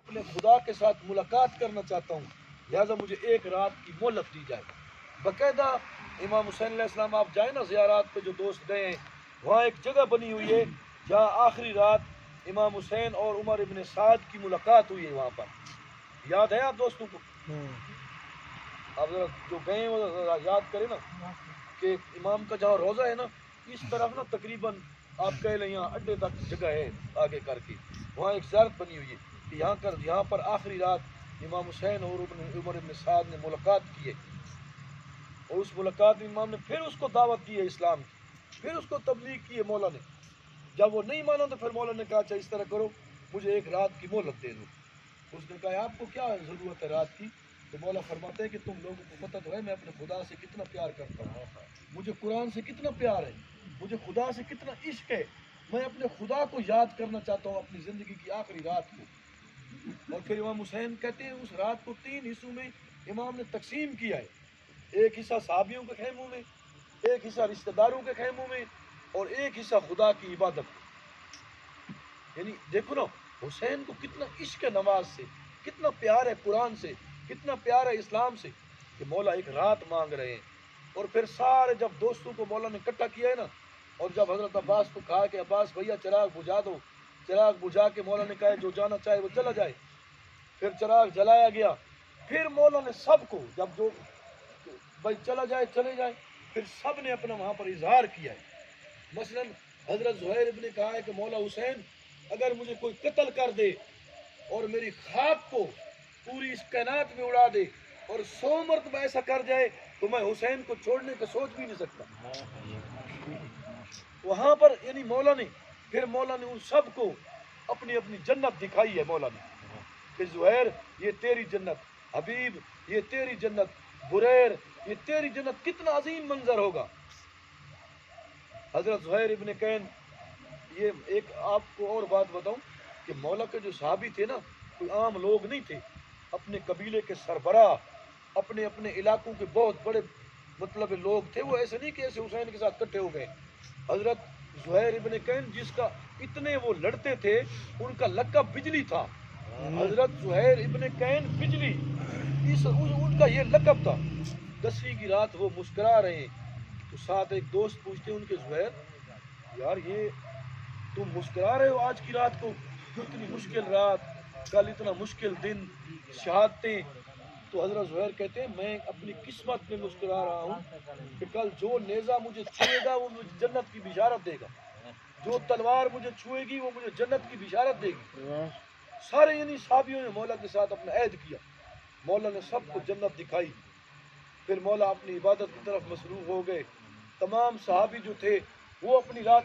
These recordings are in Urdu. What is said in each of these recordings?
اپنے خدا کے ساتھ ملاقات کرنا چاہتا ہوں، لہٰذا مجھے ایک رات کی مہلت دی جائے۔ باقاعدہ امام حسین علیہ السلام آپ جائیں نا زیارات پہ، جو دوست گئے ہیں وہاں ایک جگہ بنی ہوئی ہے جہاں آخری رات امام حسین اور عمر ابن سعد کی ملاقات ہوئی ہے، وہاں پر یاد ہے آپ دوستوں کو؟ آپ ذرا جو گئے ہیں وہ ذرا یاد کریں نا کہ امام کا جہاں روزہ ہے نا اس طرف نا تقریباً آپ کہہ لیں یہاں اڈے تک جگہ ہے آگے کر کے، وہاں ایک زیارت بنی ہوئی ہے کہ یہاں پر آخری رات امام حسین اور عمر ابن سعد نے ملاقات کی ہے، اور اس ملاقات میں امام نے پھر اس کو دعوت دی ہے اسلام کی، پھر اس کو تبلیغ کی ہے مولا نے۔ جب وہ نہیں مانا تو پھر مولا نے کہا اچھا اس طرح کرو، مجھے ایک رات کی مہلت دے دو۔ اس نے کہا آپ کو کیا ضرورت ہے رات کی؟ تو مولا فرماتے ہیں کہ تم لوگوں کو پتہ تو ہے میں اپنے خدا سے کتنا پیار کرتا ہوں، مجھے قرآن سے کتنا پیار ہے، مجھے خدا سے کتنا عشق ہے، میں اپنے خدا کو یاد کرنا چاہتا ہوں اپنی زندگی کی آخری رات کو۔ اور پھر امام حسین کہتے ہیں اس رات کو 3 حصوں میں امام نے تقسیم کیا ہے، ایک حصہ صحابیوں کے خیموں میں، ایک حصہ رشتہ داروں کے خیموں میں، اور ایک حصہ خدا کی عبادت کو۔ یعنی دیکھو نا حسین کو کتنا عشق ہے نماز سے، کتنا پیار ہے قرآن سے، کتنا پیار ہے اسلام سے، کہ مولا ایک رات مانگ رہے ہیں۔ اور پھر سارے جب دوستوں کو مولا نے اکٹھا کیا ہے نا، اور جب حضرت عباس کو کہا کہ عباس بھیا چراغ بجھا دو، چراغ بجھا کے مولا نے کہا جو جانا چاہے وہ چلا جائے، پھر چراغ جلایا گیا، پھر مولا نے سب کو جب جو بھائی چلا جائے چلے جائے، پھر سب نے اپنا وہاں پر اظہار کیا ہے۔ مثلا حضرت زہیر ابن نے کہا ہے کہ مولا حسین اگر مجھے کوئی قتل کر دے اور میری خاک کو پوری اس کائنات میں اڑا دے اور 100 مرتبہ ایسا کر جائے تو میں حسین کو چھوڑنے کا سوچ بھی نہیں سکتا۔ وہاں پر یعنی مولا نے ان سب کو اپنی اپنی جنت دکھائی ہے مولا نے، کہ زہیر یہ تیری جنت، حبیب یہ تیری جنت، بریر یہ تیری جنت، کتنا عظیم منظر ہوگا۔ حضرت زہیر ابن کین، یہ ایک آپ کو اور بات بتاؤں کہ مولا کے جو صحابی تھے نا کوئی عام لوگ نہیں تھے، اپنے قبیلے کے سربراہ، اپنے اپنے علاقوں کے بہت بڑے مطلب لوگ تھے، وہ ایسے نہیں کہ ایسے حسین کے ساتھ اکٹھے ہو گئے۔ حضرت زہیر ابن کین جس کا اتنے وہ لڑتے تھے ان کا لقب بجلی تھا، حضرت زہیر ابن کین بجلی، ان کا یہ لقب تھا۔ 10ویں کی رات وہ مسکرا رہے ہیں تو ساتھ ایک دوست پوچھتے ہیں ان کے زہیر یار یہ تم مسکرا رہے ہو آج کی رات کو، اتنی مشکل رات، کل اتنا مشکل دن، شہادتیں۔ تو حضرت زہیر کہتے ہیں میں اپنی قسمت میں مسکرا رہا ہوں کہ کل جو نیزہ مجھے چھوئے گا وہ مجھے جنت کی بشارت دے گا، جو تلوار مجھے چھوئے گی وہ مجھے جنت کی بشارت دے گی۔ سارے یعنی صحابیوں نے مولا کے ساتھ اپنا عہد کیا، مولا نے سب کو جنت دکھائی، پھر مولا اپنی عبادت کی طرف مصروف ہو گئے۔ تمام صحابی جو تھے وہ اپنی رات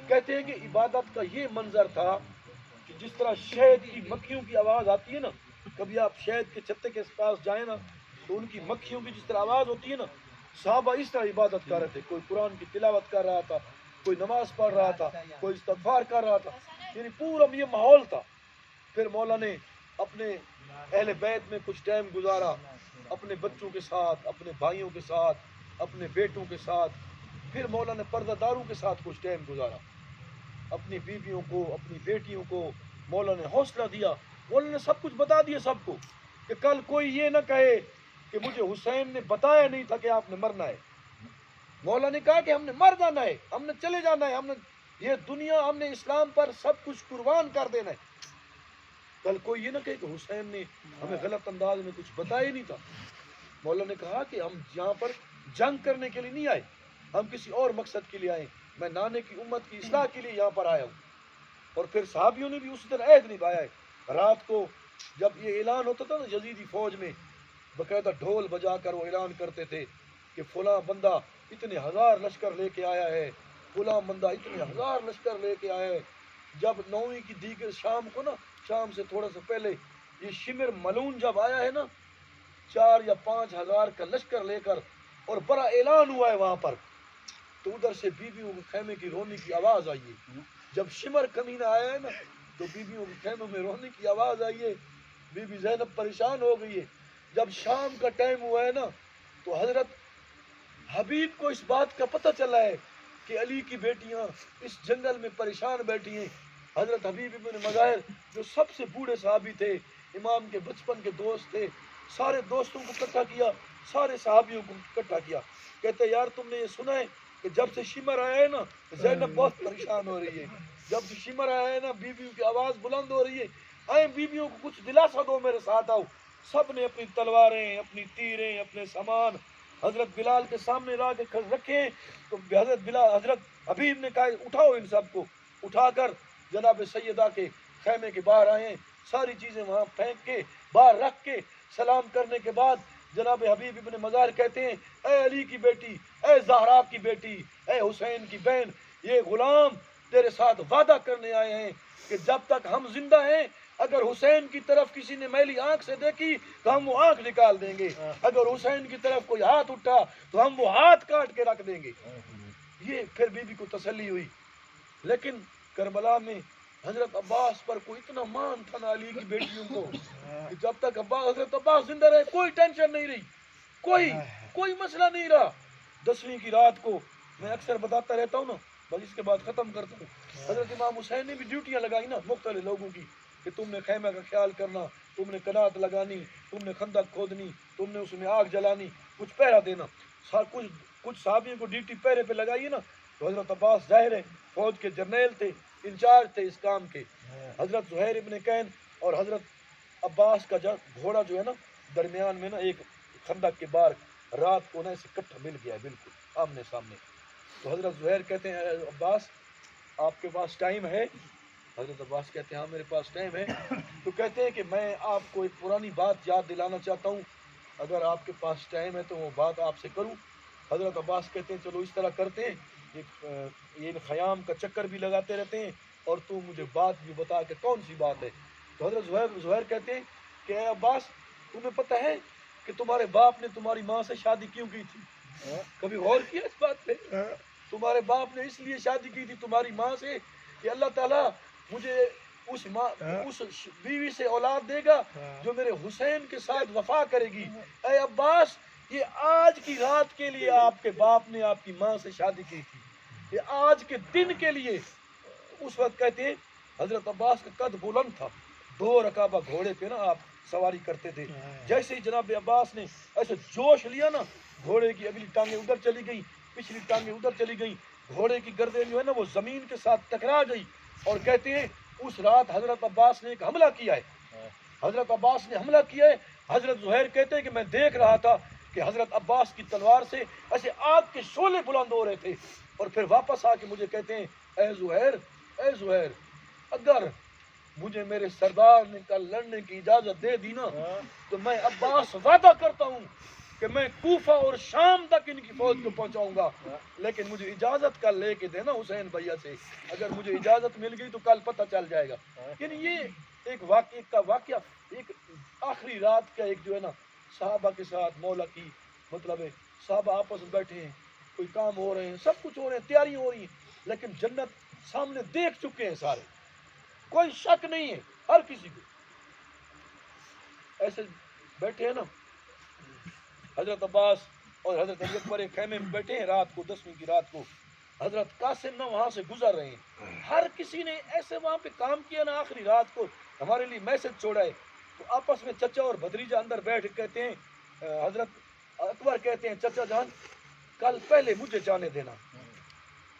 کہتے ہیں کہ عبادت کا یہ منظر تھا کہ جس طرح شہد کی مکھیوں کی آواز آتی ہے نا، کبھی آپ شہد کے چھتے کے پاس جائیں نا تو ان کی مکھیوں کی جس طرح آواز ہوتی ہے نا، صحابہ اس طرح عبادت کر رہے تھے، کوئی قرآن کی تلاوت کر رہا تھا، کوئی نماز پڑھ رہا تھا، کوئی استغفار کر رہا تھا، یعنی پورا یہ ماحول تھا۔ پھر مولا نے اپنے اہل بیت میں کچھ ٹائم گزارا، اپنے بچوں کے ساتھ، اپنے بھائیوں کے ساتھ، اپنے بیٹوں کے ساتھ، پھر مولا نے پردہ داروں کے ساتھ کچھ ٹائم گزارا، اپنی بیویوں کو، اپنی بیٹیوں کو مولا نے حوصلہ دیا، مولا نے سب کچھ بتا دیا سب کو کہ کل کوئی یہ نہ کہے کہ مجھے حسین نے بتایا نہیں تھا کہ آپ نے مرنا ہے۔ مولا نے کہا کہ ہم نے مر جانا ہے، ہم نے چلے جانا ہے، ہم نے یہ دنیا، ہم نے اسلام پر سب کچھ قربان کر دینا ہے، کل کوئی یہ نہ کہے کہ حسین نے ہمیں غلط انداز میں کچھ بتایا نہیں تھا۔ مولا نے کہا کہ ہم یہاں پر جنگ کرنے کے لیے نہیں آئے، ہم کسی اور مقصد کے لیے آئے، میں نانے کی امت کی اصلاح کے لیے یہاں پر آیا ہوں۔ اور پھر صحابیوں نے بھی اسی طرح عہد نبھایا ہے۔ رات کو جب یہ اعلان ہوتا تھا نا یزیدی فوج میں، باقاعدہ ڈھول بجا کر وہ اعلان کرتے تھے کہ فلاں بندہ اتنے ہزار لشکر لے کے آیا ہے، فلاں بندہ اتنے ہزار لشکر لے کے آیا ہے۔ جب 9ویں کی دیگر شام کو نا، شام سے تھوڑا سا پہلے یہ شمر ملون جب آیا ہے نا 4 یا 5 ہزار کا لشکر لے کر اور بڑا اعلان ہوا ہے وہاں پر، تو ادھر سے بیویوں کے خیمے کی رونے کی آواز آئی ہے۔ جب شمر کمینہ آیا ہے نا تو بیویوں کے خیموں میں رونے کی آواز آئی ہے، بی بی زینب پریشان ہو گئی ہے۔ جب شام کا ٹائم ہوا ہے نا تو حضرت حبیب کو اس بات کا پتہ چلا ہے کہ علی کی بیٹیاں اس جنگل میں پریشان بیٹھی ہیں۔ حضرت حبیب ابن مظاہر جو سب سے بوڑھے صحابی تھے، امام کے بچپن کے دوست تھے، سارے دوستوں کو اکٹھا کیا، سارے صحابیوں کو اکٹھا کیا. کہتے یار تم نے یہ سنا ہے کہ جب سے شمر آیا ہے نا زینب بہت پریشان ہو رہی ہے، جب سے شمر آیا ہے نا بیویوں کی آواز بلند ہو رہی ہے، اے بیویوں کو کچھ دلاسا دو، میرے ساتھ آؤ. سب نے اپنی تلواریں، اپنی تیریں، اپنے سامان حضرت بلال کے سامنے لا کے رکھے. تو حضرت حبیب نے کہا اٹھاؤ ان سب کو. اٹھا کر جناب سیدہ کے خیمے کے باہر آئے، ساری چیزیں وہاں پھینک کے باہر رکھ کے سلام کرنے کے بعد جناب حبیب ابن مزار کہتے ہیں اے علی کی بیٹی، اے زہرا کی بیٹی، اے حسین کی بہن، یہ غلام تیرے ساتھ وعدہ کرنے آئے ہیں کہ جب تک ہم زندہ ہیں اگر حسین کی طرف کسی نے میلی آنکھ سے دیکھی تو ہم وہ آنکھ نکال دیں گے، اگر حسین کی طرف کوئی ہاتھ اٹھا تو ہم وہ ہاتھ کاٹ کے رکھ دیں گے. یہ پھر بی بی کو تسلی ہوئی. لیکن کربلا میں حضرت عباس پر کوئی اتنا مان تھا نا علی کی بیٹیوں کو کہ جب تک حضرت عباس زندہ رہے کوئی ٹینشن نہیں رہی، کوئی مسئلہ نہیں رہا. 10ویں کی رات کو میں اکثر بتاتا رہتا ہوں نا، بس اس کے بعد ختم کرتا ہوں. حضرت امام حسین نے بھی ڈیوٹیاں لگائی نا مختلف لوگوں کی کہ تم نے خیمہ کا خیال کرنا، تم نے کنات لگانی، تم نے خندق کھودنی، تم نے اس میں آگ جلانی، کچھ پہرا دینا. کچھ صحابیوں کو ڈیوٹی پہرے پہ لگائی نا. تو حضرت عباس ظاہر ہے فوج کے جرنیل تھے، انچارج تھے اس کام کے. حضرت زہیر ابن کین اور حضرت عباس کا گھوڑا جو ہے نا درمیان میں نا ایک خندق کے بار رات کو نا اسے کٹھا مل گیا بالکل آمنے سامنے. تو حضرت زہیر کہتے ہیں اے عباس آپ کے پاس ٹائم ہے؟ حضرت عباس کہتے ہیں ہاں میرے پاس ٹائم ہے. تو کہتے ہیں کہ میں آپ کو ایک پرانی بات یاد دلانا چاہتا ہوں، اگر آپ کے پاس ٹائم ہے تو وہ بات آپ سے کروں. حضرت عباس کہتے ہیں چلو اس طرح کرتے ہیں، یہ خیام کا چکر بھی لگاتے رہتے ہیں اور تو مجھے بات بھی بتا کہ کون سی بات ہے. تو حضرت زہیر کہتے ہیں کہ اے عباس تمہیں پتہ ہے کہ تمہارے باپ نے تمہاری ماں سے شادی کیوں کی تھی؟ کبھی غور کیا اس بات پہ؟ تمہارے باپ نے اس لیے شادی کی تھی تمہاری ماں سے کہ اللہ تعالیٰ مجھے اس بیوی سے اولاد دے گا جو میرے حسین کے ساتھ وفا کرے گی. اے عباس یہ آج کی رات کے لیے آپ کے باپ نے آپ کی ماں سے شادی کی تھی، یہ آج کے دن کے لیے. اس وقت کہتے ہیں حضرت عباس کا قد بلند تھا، 2 رکابہ گھوڑے پہ نا آپ سواری کرتے تھے. جیسے ہی جناب عباس نے ایسے جوش لیا نا گھوڑے کی اگلی ٹانگیں ادھر چلی گئی، پچھلی ٹانگیں ادھر چلی گئی، گھوڑے کی گردن جو ہے نا وہ زمین کے ساتھ ٹکرا گئی. اور کہتے ہیں اس رات حضرت عباس نے ایک حملہ کیا ہے، حضرت عباس نے حملہ کیا ہے. حضرت زہیر کہتے ہیں کہ میں دیکھ رہا تھا کہ حضرت عباس کی تلوار سے ایسے آگ کے شعلے بلند ہو رہے تھے. اور پھر واپس آ کے مجھے کہتے ہیں اے زہیر اگر مجھے میرے سردار نے کل لڑنے کی اجازت دے دی نا تو میں عباس وعدہ کرتا ہوں کہ میں کوفہ اور شام تک ان کی فوج کو پہنچاؤں گا، لیکن مجھے اجازت کل لے کے دینا حسین بھیا سے، اگر مجھے اجازت مل گئی تو کل پتہ چل جائے گا. یعنی یہ ایک واقعہ ایک آخری رات کا ایک جو ہے نا صحابہ کے ساتھ مولا کی مطلب ہے صحابہ آپس میں بیٹھے ہیں، کوئی کام ہو رہے ہیں، سب کچھ ہو رہے ہیں، تیاری ہو رہی ہے، لیکن جنت سامنے دیکھ چکے ہیں سارے، کوئی شک نہیں ہے ہر کسی کو. ایسے بیٹھے ہیں نا حضرت عباس اور حضرت علی اکبر ایک خیمے میں بیٹھے ہیں رات کو 10ویں کی رات کو. حضرت قاسم نہ وہاں سے گزر رہے ہیں، ہر کسی نے ایسے وہاں پہ کام کیا نا آخری رات کو ہمارے لیے میسج چھوڑا ہے. تو آپس میں چچا اور بھتریجا اندر بیٹھ کہتے ہیں حضرت اکبر کہتے ہیں چچا جان کل پہلے مجھے جانے دینا.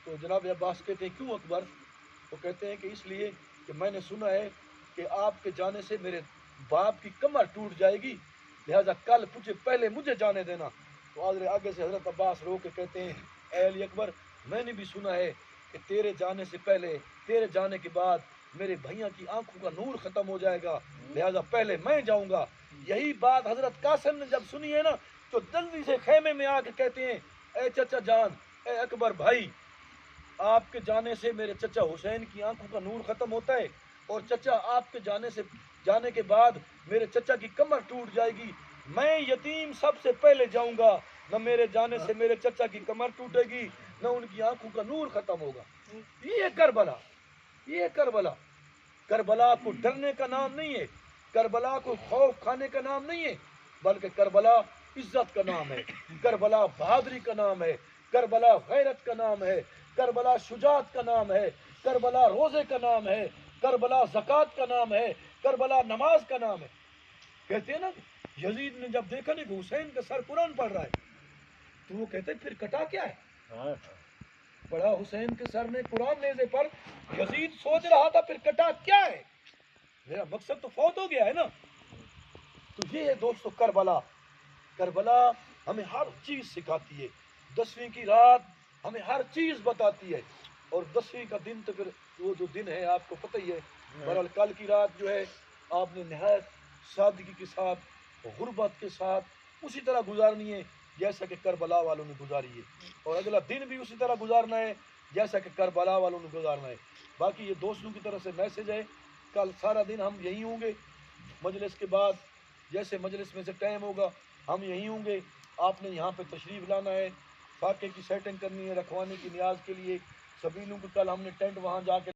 تو جناب عباس کہتے ہیں کیوں اکبر؟ وہ کہتے ہیں کہ اس لیے کہ میں نے سنا ہے کہ آپ کے جانے سے میرے باپ کی کمر ٹوٹ جائے گی، لہذا کل پہلے مجھے جانے دینا. تو آگے سے حضرت عباس رو کے کہتے ہیں اے علی اکبر میں نے بھی سنا ہے کہ تیرے جانے سے پہلے، تیرے جانے کے بعد میرے بھائیوں کی آنکھوں کا نور ختم ہو جائے گا، لہذا پہلے میں جاؤں گا. یہی بات حضرت قاسم نے جب سنی ہے نا تو جلدی سے خیمے میں آ کے کہتے ہیں اے چچا جان، اے اکبر بھائی، آپ کے جانے سے میرے چچا حسین کی آنکھوں کا نور ختم ہوتا ہے، اور چچا آپ کے جانے کے بعد میرے چچا کی کمر ٹوٹ جائے گی. میں یتیم سب سے پہلے جاؤں گا، نہ میرے جانے سے میرے چچا کی کمر ٹوٹے گی نہ ان کی آنکھوں کا نور ختم ہوگا. یہ کربلا کربلا کو ڈرنے کا نام نہیں ہے، کربلا کو خوف کھانے کا نام نہیں ہے، بلکہ کربلا عزت کا نام ہے، کربلا بہادری کا نام ہے، کربلا غیرت کا نام ہے، کربلا شجاعت کا نام ہے، کربلا روزے کا نام ہے، کربلا زکوٰۃ کا نام ہے، کربلا نماز کا نام ہے. کہتے ہیں نا یزید نے جب دیکھا نہیں کہ حسین کا سر قرآن پڑھ رہا ہے تو وہ کہتے پھر کٹا کیا ہے؟ پڑھا حسین کے سر نے قرآن نیزے پر. یزید سوچ رہا تھا پھر کٹا کیا ہے، میرا مقصد تو فوت ہو گیا ہے نا. تو یہ ہے دوستو کربلا. کربلا ہمیں ہر چیز سکھاتی ہے. 10ویں کی رات ہمیں ہر چیز بتاتی ہے. اور 10ویں کا دن تو پھر وہ جو دن ہے آپ کو پتہ ہی ہے. بہرحال کل کی رات جو ہے آپ نے نہایت سادگی کے ساتھ، غربت کے ساتھ اسی طرح گزارنی ہے جیسا کہ کربلا والوں نے گزاری ہے. اور اگلا دن بھی اسی طرح گزارنا ہے جیسا کہ کربلا والوں نے گزارنا ہے. باقی یہ دوستوں کی طرف سے میسج ہے. کل سارا دن ہم یہیں ہوں گے. مجلس کے بعد جیسے مجلس میں سے ٹائم ہوگا ہم یہیں ہوں گے. آپ نے یہاں پہ تشریف لانا ہے، فاقے کی سیٹنگ کرنی ہے رکھوانے کی نیاز کے لیے. سبیلوں کو کل ہم نے ٹینٹ وہاں جا کے